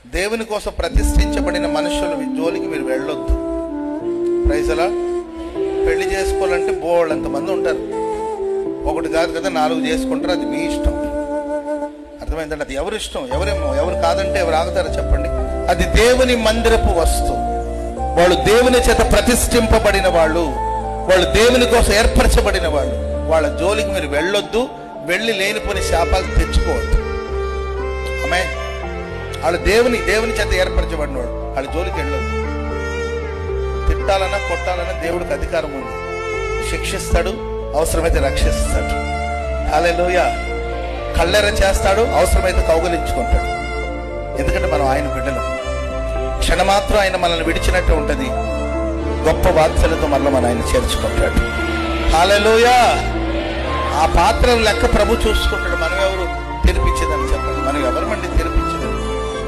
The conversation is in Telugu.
దేవుని కోసం ప్రతిష్ఠించబడిన మనుషుల జోలికి మీరు వెళ్ళొద్దు. Praise the lord. పెళ్లి చేసుకోవాలంటే బోళ్ళంత మంది ఉంటారు. ఒకటి కాదు కదా, 4 చేసుకుంటారు. అది మీ ఇష్టం. అర్థమైందండి? అది ఎవరి ఇష్టం. ఎవరు కాదంటే ఎవరు ఆగుతారో చెప్పండి. అది దేవుని మందిరపు వస్తువు. వాళ్ళు దేవుని చేత ప్రతిష్ఠింపబడిన వాళ్ళు, వాళ్ళు దేవుని కోసం ఏర్పరచబడిన వాళ్ళు. వాళ్ళ జోలికి మీరు వెళ్ళొద్దు. వెళ్ళి లేనిపోని శాపాలు తెచ్చుకోవద్దు. ఆమేన్. వాళ్ళు దేవుని చేత ఏర్పరచబడిన వాడు. వాళ్ళ జోలికి వెళ్ళొద్దు. తిట్టాలన్నా కొట్టాలన్నా దేవుడికి అధికారం ఉంది. శిక్షిస్తాడు, అవసరమైతే రక్షిస్తాడు. హల్లెలూయా. కళ్ళెర చేస్తాడు, అవసరమైతే కౌగలించుకుంటాడు. ఎందుకంటే మనం ఆయన బిడ్డలం. క్షణమాత్రం ఆయన మనల్ని విడిచినట్టు ఉంటుంది. గొప్ప వాత్సల్యతో మనల్ని మన ఆయన చేర్చుకుంటాడు. హల్లెలూయా. ఆ పాత్రల లెక్క ప్రభు చూసుకుంటాడు. మనం ఎవరు తెరిపించేదని చెప్పండి. మనం ఎవరమండి